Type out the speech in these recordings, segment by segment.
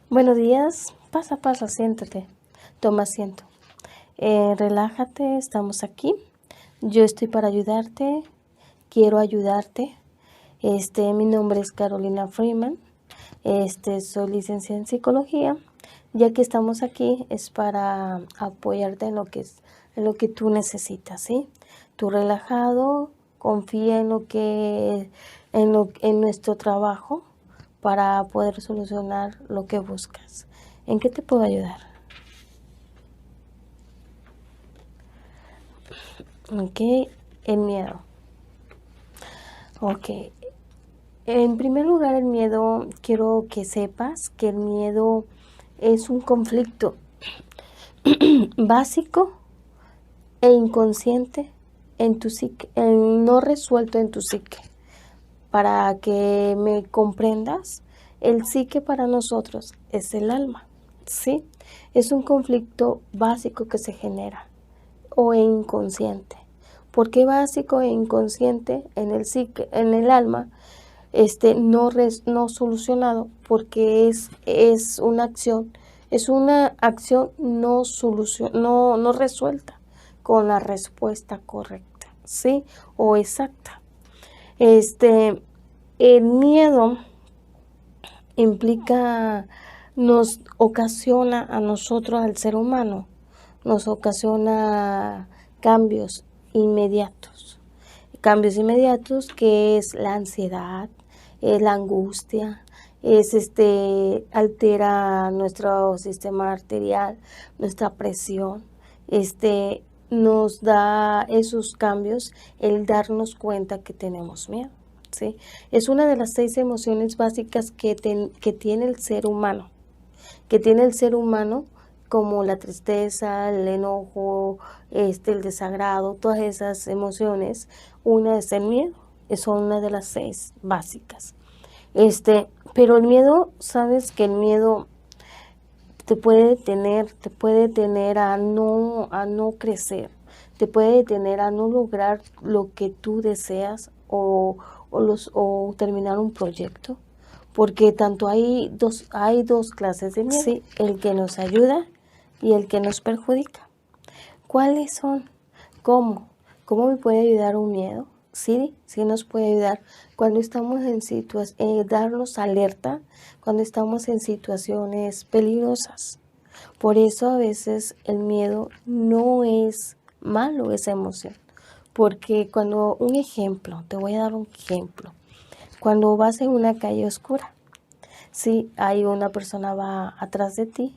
Buenos días, pasa, siéntate, toma asiento. Relájate, estamos aquí. Yo estoy para ayudarte, quiero ayudarte. Mi nombre es Carolina Freeman. Soy licenciada en psicología. Ya que estamos aquí es para apoyarte en lo que tú necesitas, ¿sí? Tú relajado, confía en nuestro trabajo para poder solucionar lo que buscas. ¿En qué te puedo ayudar? Ok, el miedo. Ok, en primer lugar el miedo, quiero que sepas que el miedo es un conflicto básico e inconsciente en tu psique, no resuelto en tu psique. Para que me comprendas, el psique para nosotros es el alma, ¿sí? Es un conflicto básico que se genera o inconsciente. ¿Por qué básico e inconsciente en el psique, en el alma? No solucionado porque es una acción no resuelta con la respuesta correcta, ¿sí? O exacta. El miedo nos ocasiona a nosotros, al ser humano, nos ocasiona cambios inmediatos. Cambios inmediatos que es la ansiedad, es la angustia, altera nuestro sistema arterial, nuestra presión, nos da esos cambios el darnos cuenta que tenemos miedo, ¿sí? Es una de las 6 emociones básicas que tiene el ser humano, como la tristeza, el enojo, el desagrado, todas esas emociones. Una es el miedo, son una de las 6 básicas. Pero el miedo, sabes que el miedo te puede detener a no crecer, te puede detener a no lograr lo que tú deseas o terminar un proyecto, porque tanto hay dos clases de miedo, sí, el que nos ayuda y el que nos perjudica. ¿Cuáles son? ¿Cómo? ¿Cómo me puede ayudar un miedo? Sí nos puede ayudar cuando estamos darnos alerta, cuando estamos en situaciones peligrosas. Por eso a veces el miedo no es malo, esa emoción. Porque te voy a dar un ejemplo. Cuando vas en una calle oscura, si hay una persona va atrás de ti,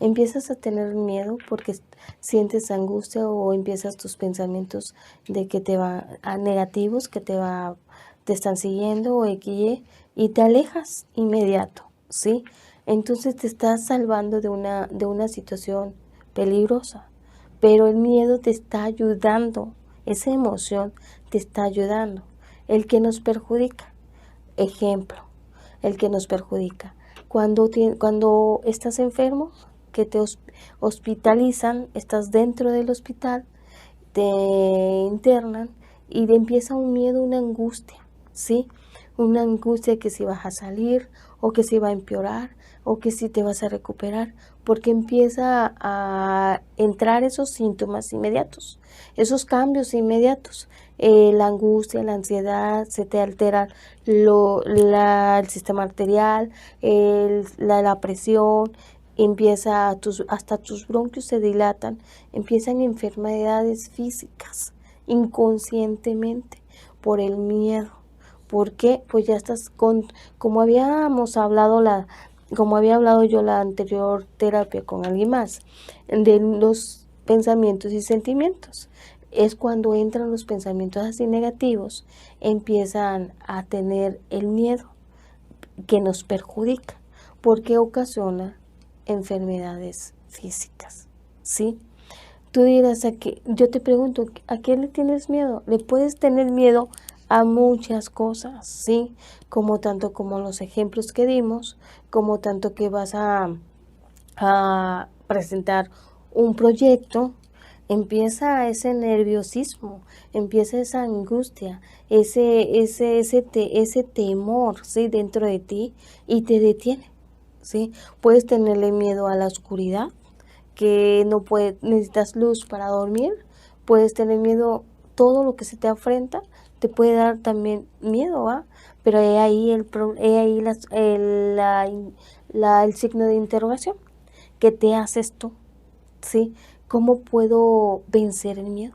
empiezas a tener miedo porque sientes angustia o empiezas tus pensamientos de que negativos, que te están siguiendo o y te alejas inmediato, ¿sí? Entonces te estás salvando de una situación peligrosa, pero el miedo te está ayudando, esa emoción te está ayudando. El que nos perjudica, ejemplo, el que nos perjudica. Cuando estás enfermo, que te hospitalizan, estás dentro del hospital, te internan y te empieza un miedo, una angustia, ¿sí? Una angustia que si vas a salir o que si va a empeorar o que si te vas a recuperar, porque empieza a entrar esos síntomas inmediatos, esos cambios inmediatos. La angustia, la ansiedad, se te altera el sistema arterial, la presión, hasta tus bronquios se dilatan, empiezan enfermedades físicas inconscientemente por el miedo. ¿Por qué? Pues ya estás como como había hablado yo la anterior terapia con alguien más, de los pensamientos y sentimientos. Es cuando entran los pensamientos así negativos, empiezan a tener el miedo que nos perjudica, porque ocasiona enfermedades físicas, ¿sí? Tú dirás, yo te pregunto, ¿a qué le tienes miedo? Le puedes tener miedo a muchas cosas, ¿sí? Tanto como los ejemplos que dimos, como tanto que vas a presentar un proyecto, empieza ese nerviosismo, empieza esa angustia, ese temor, ¿sí? Dentro de ti y te detiene. ¿sí? Puedes tenerle miedo a la oscuridad, que necesitas luz para dormir. Puedes tener miedo, todo lo que se te afrenta te puede dar también miedo, ¿va? Pero he ahí el signo de interrogación. ¿Qué te haces tú? ¿Sí? ¿Cómo puedo vencer el miedo?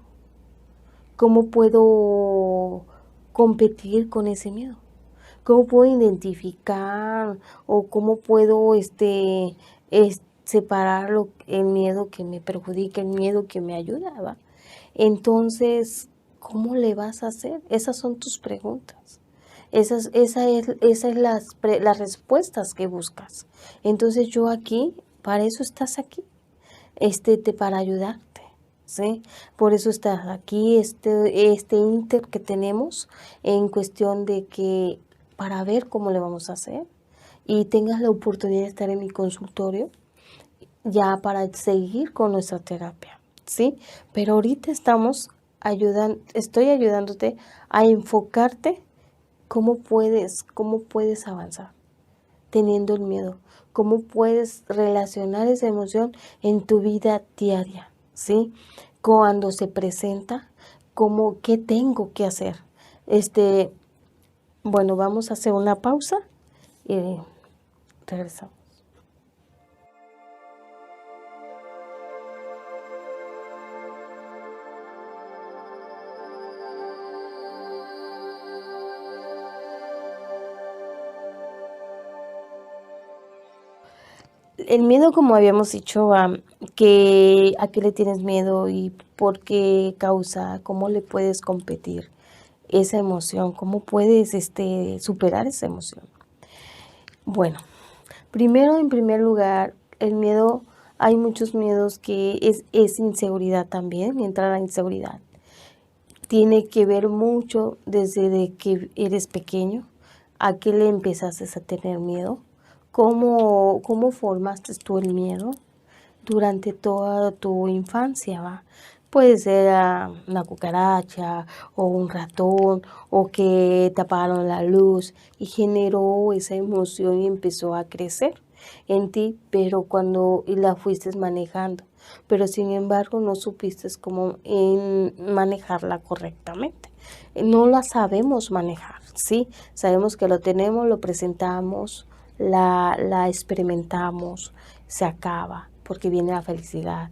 ¿Cómo puedo competir con ese miedo? ¿Cómo puedo identificar o cómo puedo separar el miedo que me perjudica, el miedo que me ayuda, ¿va? Entonces, ¿cómo le vas a hacer? Esas son tus preguntas. Esas es las respuestas que buscas. Entonces yo aquí, para eso estás aquí, para ayudarte, ¿sí? Por eso estás aquí, este inter que tenemos en cuestión de que para ver cómo le vamos a hacer y tengas la oportunidad de estar en mi consultorio ya para seguir con nuestra terapia, ¿sí? Pero ahorita estoy ayudándote a enfocarte cómo puedes avanzar teniendo el miedo, cómo puedes relacionar esa emoción en tu vida diaria, ¿sí? Cuando se presenta, ¿qué tengo que hacer? Bueno, vamos a hacer una pausa y regresamos. El miedo, como habíamos dicho, ¿a qué le tienes miedo y por qué causa? ¿Cómo le puedes competir esa emoción? ¿Cómo puedes superar esa emoción? Bueno, primero, en primer lugar, el miedo, hay muchos miedos que es inseguridad también, entra la inseguridad. Tiene que ver mucho desde de que eres pequeño, a qué le empezaste a tener miedo, cómo formaste tú el miedo durante toda tu infancia, ¿va? Puede ser una cucaracha o un ratón o que te apagaron la luz y generó esa emoción y empezó a crecer en ti, pero y la fuiste manejando, pero sin embargo no supiste cómo manejarla correctamente. No la sabemos manejar, ¿sí? Sabemos que lo tenemos, lo presentamos, la experimentamos, se acaba, porque viene la felicidad,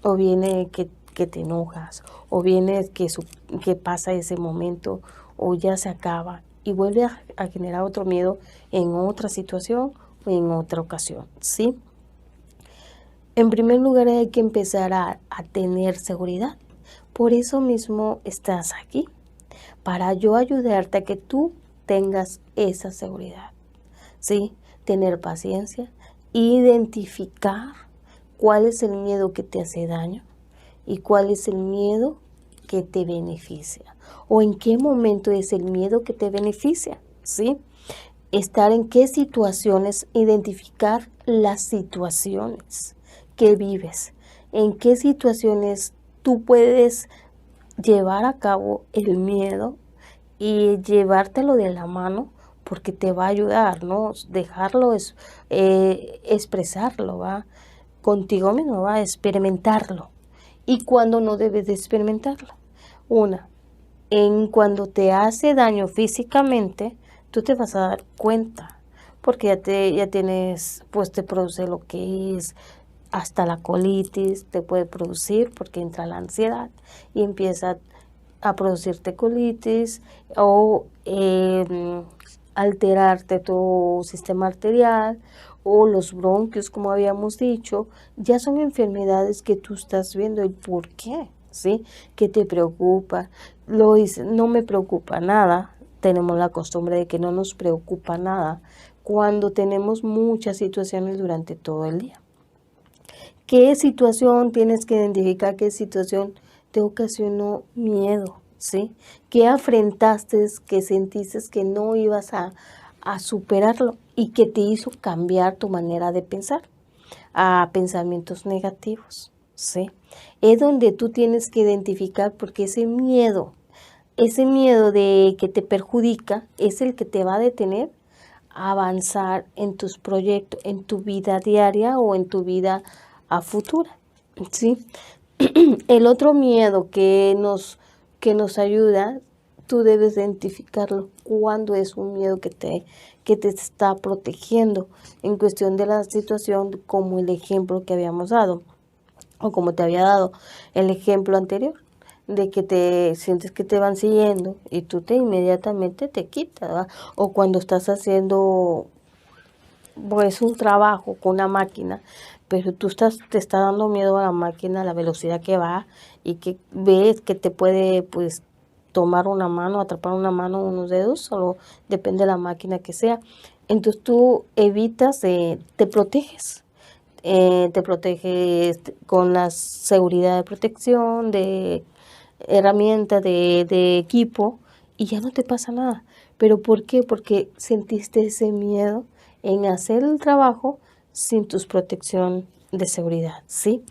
o viene que te enojas, o viene que pasa ese momento, o ya se acaba, y vuelve a generar otro miedo en otra situación o en otra ocasión, ¿sí? En primer lugar hay que empezar a tener seguridad. Por eso mismo estás aquí, para yo ayudarte a que tú tengas esa seguridad, ¿sí? Tener paciencia, identificar cuál es el miedo que te hace daño y cuál es el miedo que te beneficia o en qué momento es el miedo que te beneficia, ¿sí? Estar en qué situaciones, identificar las situaciones que vives, en qué situaciones tú puedes llevar a cabo el miedo y llevártelo de la mano porque te va a ayudar, ¿no? Dejarlo expresarlo, ¿va? Contigo mismo, ¿va? Experimentarlo. ¿Y cuando no debes de experimentarlo? Cuando te hace daño físicamente, tú te vas a dar cuenta, porque ya tienes, pues te produce lo que es hasta la colitis, te puede producir porque entra la ansiedad y empieza a producirte colitis o alterarte tu sistema arterial o los bronquios, como habíamos dicho, ya son enfermedades que tú estás viendo el por qué, ¿sí? ¿Qué te preocupa? Lo dice, no me preocupa nada. Tenemos la costumbre de que no nos preocupa nada cuando tenemos muchas situaciones durante todo el día. ¿Qué situación tienes que identificar? ¿Qué situación te ocasionó miedo? ¿Sí? ¿Qué afrentaste, que sentiste que no ibas a superarlo y que te hizo cambiar tu manera de pensar a pensamientos negativos? ¿Sí? Es donde tú tienes que identificar porque ese miedo de que te perjudica es el que te va a detener avanzar en tus proyectos, en tu vida diaria o en tu vida a futura, ¿sí? El otro miedo que nos ayuda, tú debes identificarlo cuando es un miedo que te está protegiendo en cuestión de la situación, como el ejemplo que habíamos dado, o como te había dado el ejemplo anterior, de que te sientes que te van siguiendo y tú te inmediatamente te quitas, ¿verdad? O cuando estás haciendo pues un trabajo con una máquina, pero te está dando miedo a la máquina, a la velocidad que va y que ves que te puede pues tomar una mano, atrapar una mano, unos dedos, solo depende de la máquina que sea. Entonces tú evitas, te proteges con la seguridad de protección, de herramienta, de equipo, y ya no te pasa nada. ¿Pero por qué? Porque sentiste ese miedo en hacer el trabajo sin tu protección de seguridad, ¿sí?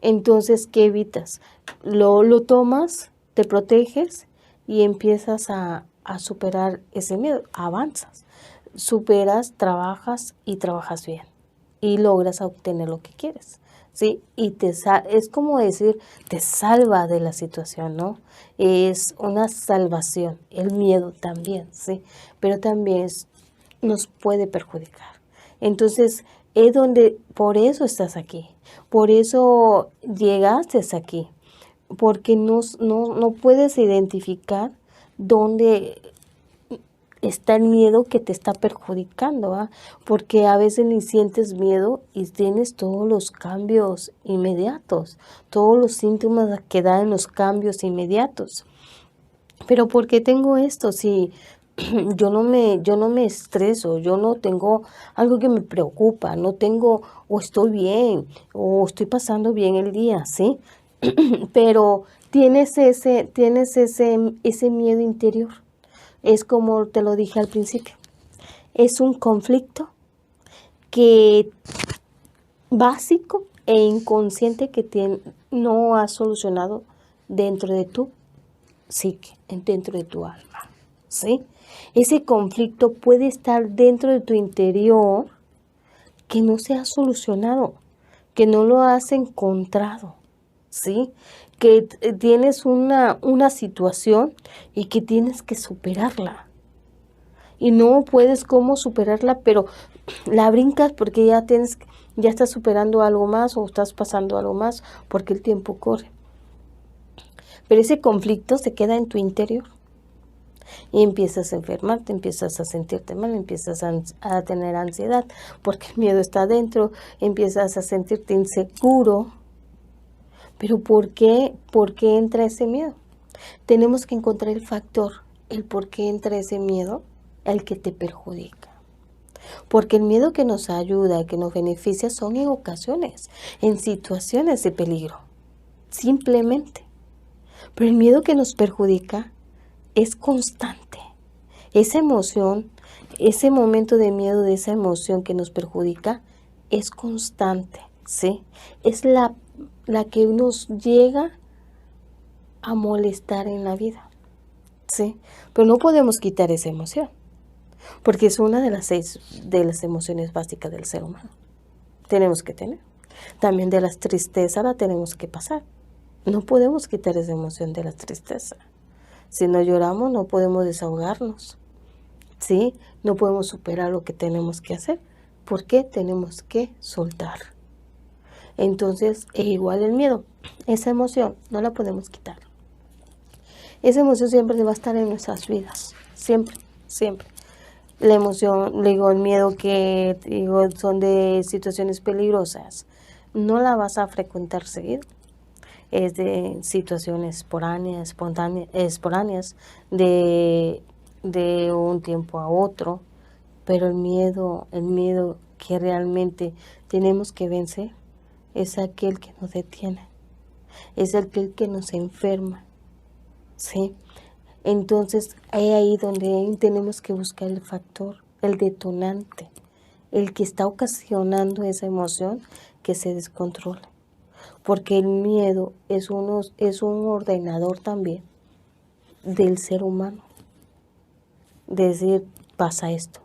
Entonces, ¿qué evitas? Lo tomas, te proteges y empiezas a superar ese miedo, avanzas, superas, trabajas y trabajas bien y logras obtener lo que quieres, ¿sí? Y es como decir, te salva de la situación, ¿no? Es una salvación, el miedo también, ¿sí? Pero también nos puede perjudicar. Entonces, es donde, por eso estás aquí, por eso llegaste aquí, porque no puedes identificar dónde está el miedo que te está perjudicando, ¿va? Porque a veces ni sientes miedo y tienes todos los cambios inmediatos, todos los síntomas que dan los cambios inmediatos. Pero ¿por qué tengo esto? Si yo no me estreso, yo no tengo algo que me preocupa, no tengo, o estoy bien, o estoy pasando bien el día, ¿sí? Pero tienes ese miedo interior. Es como te lo dije al principio, es un conflicto que básico e inconsciente que no has solucionado dentro de tu psique, dentro de tu alma, ¿sí? Ese conflicto puede estar dentro de tu interior que no se ha solucionado, que no lo has encontrado, ¿sí? Que tienes una situación y que tienes que superarla. Y no puedes cómo superarla, pero la brincas porque ya estás superando algo más o estás pasando algo más porque el tiempo corre. Pero ese conflicto se queda en tu interior y empiezas a enfermarte, empiezas a sentirte mal, empiezas a tener ansiedad porque el miedo está adentro, empiezas a sentirte inseguro. Pero ¿por qué? ¿Por qué entra ese miedo? Tenemos que encontrar el factor, el por qué entra ese miedo, el que te perjudica. Porque el miedo que nos ayuda, que nos beneficia, son en ocasiones, en situaciones de peligro, simplemente. Pero el miedo que nos perjudica es constante. Esa emoción, ese momento de miedo, de esa emoción que nos perjudica, es constante, ¿sí? Es la que nos llega a molestar en la vida, ¿sí? Pero no podemos quitar esa emoción, porque es una de las 6 de las emociones básicas del ser humano. Tenemos que tener. También de las tristezas la tenemos que pasar. No podemos quitar esa emoción de la tristeza. Si no lloramos, no podemos desahogarnos, ¿sí? No podemos superar lo que tenemos que hacer, porque tenemos que soltar. Entonces, es igual el miedo. Esa emoción no la podemos quitar. Esa emoción siempre va a estar en nuestras vidas. Siempre, siempre. La emoción, digo, el miedo que digo, son de situaciones peligrosas, no la vas a frecuentar seguido. Es de situaciones esporáneas, de un tiempo a otro. Pero el miedo que realmente tenemos que vencer es aquel que nos detiene, es aquel que nos enferma, ¿sí? Entonces, es ahí donde tenemos que buscar el factor, el detonante, el que está ocasionando esa emoción que se descontrola. Porque el miedo es un ordenador también del ser humano. Decir, pasa esto,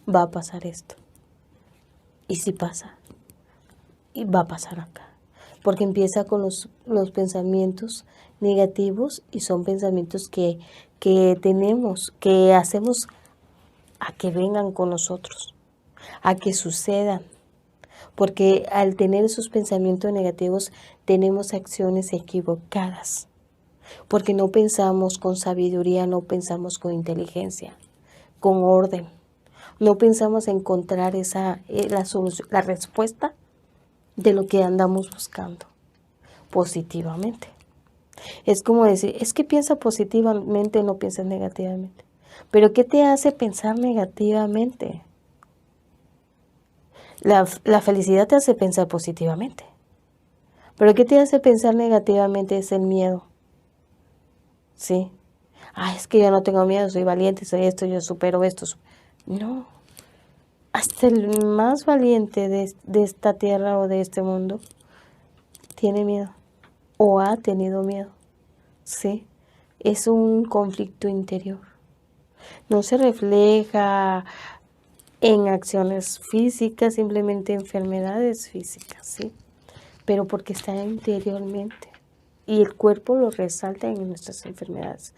va a pasar esto. Y si pasa, y va a pasar acá. Porque empieza con los pensamientos negativos y son pensamientos que tenemos, que hacemos a que vengan con nosotros, a que sucedan. Porque al tener esos pensamientos negativos tenemos acciones equivocadas. Porque no pensamos con sabiduría, no pensamos con inteligencia, con orden. No pensamos encontrar la solución, la respuesta de lo que andamos buscando positivamente. Es como decir, es que piensa positivamente, no piensas negativamente. Pero ¿qué te hace pensar negativamente? La felicidad te hace pensar positivamente. Pero ¿qué te hace pensar negativamente? Es el miedo. ¿Sí? Es que yo no tengo miedo, soy valiente, soy esto, yo supero esto. No. Hasta el más valiente de esta tierra o de este mundo tiene miedo o ha tenido miedo. ¿Sí? Es un conflicto interior. No se refleja en acciones físicas, simplemente enfermedades físicas, ¿sí? Pero porque está interiormente. Y el cuerpo lo resalta en nuestras enfermedades.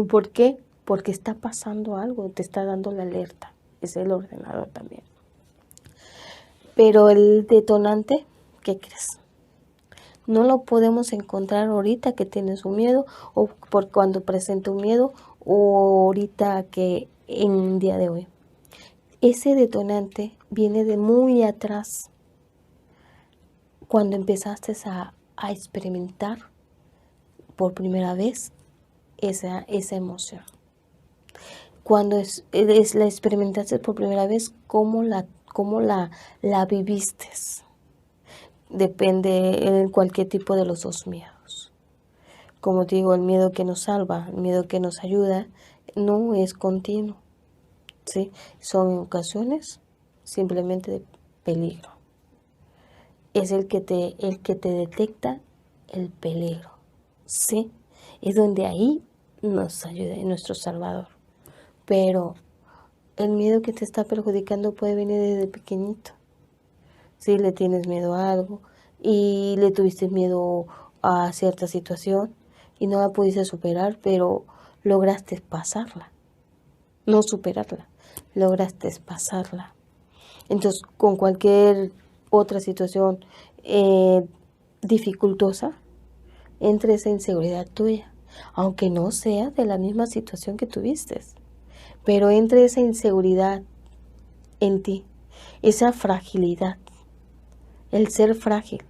¿Por qué? Porque está pasando algo, te está dando la alerta. Es el ordenador también. Pero el detonante, ¿qué crees? No lo podemos encontrar ahorita que tienes un miedo o por cuando presenta un miedo o ahorita que en un día de hoy. Ese detonante viene de muy atrás, cuando empezaste a experimentar por primera vez esa emoción. Cuando la experimentaste por primera vez, ¿cómo la viviste? Depende en cualquier tipo de los dos miedos. Como te digo, el miedo que nos salva, el miedo que nos ayuda, no es continuo, ¿sí? Son ocasiones simplemente de peligro. Es el que te detecta el peligro, ¿sí? Es donde ahí nos ayuda nuestro Salvador. Pero el miedo que te está perjudicando puede venir desde pequeñito. Si le tienes miedo a algo y le tuviste miedo a cierta situación y no la pudiste superar, pero lograste pasarla. No superarla, lograste pasarla. Entonces, con cualquier otra situación dificultosa, entre esa inseguridad tuya, aunque no sea de la misma situación que tuviste, pero entre esa inseguridad en ti, esa fragilidad, el ser frágil,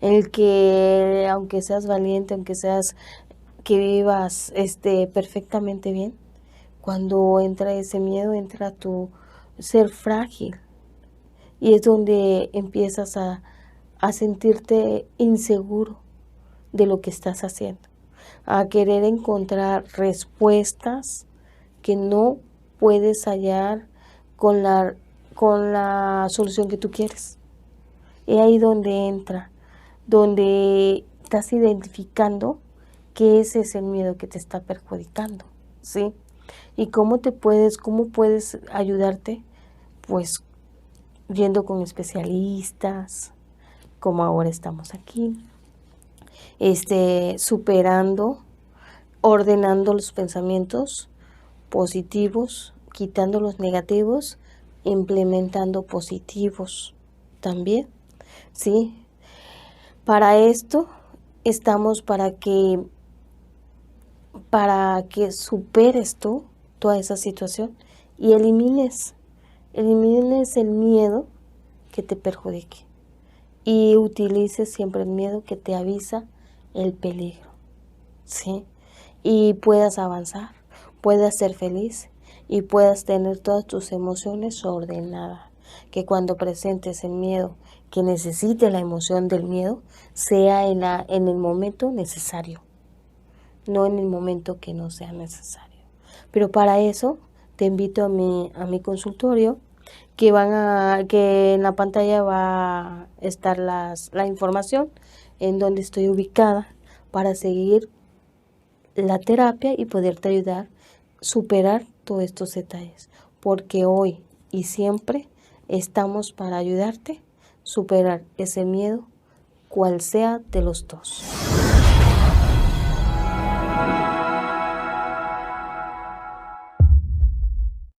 el que aunque seas valiente, aunque seas que vivas perfectamente bien, cuando entra ese miedo, entra tu ser frágil y es donde empiezas a sentirte inseguro de lo que estás haciendo, a querer encontrar respuestas que no puedes hallar con la solución que tú quieres. Y ahí donde entra, donde estás identificando qué es ese miedo que te está perjudicando, ¿sí? Y cómo puedes ayudarte, pues yendo con especialistas, como ahora estamos aquí, superando, ordenando los pensamientos positivos, quitando los negativos, implementando positivos también, ¿sí? Para esto estamos para que superes tú toda esa situación y elimines el miedo que te perjudique y utilices siempre el miedo que te avisa el peligro, ¿sí? Y puedas avanzar, puedas ser feliz y puedas tener todas tus emociones ordenadas. Que cuando presentes el miedo, que necesite la emoción del miedo, sea en el momento necesario, no en el momento que no sea necesario. Pero para eso te invito a mi consultorio, que en la pantalla va a estar la información en donde estoy ubicada para seguir la terapia y poderte ayudar a superar todos estos detalles. Porque hoy y siempre estamos para ayudarte a superar ese miedo, cual sea de los dos.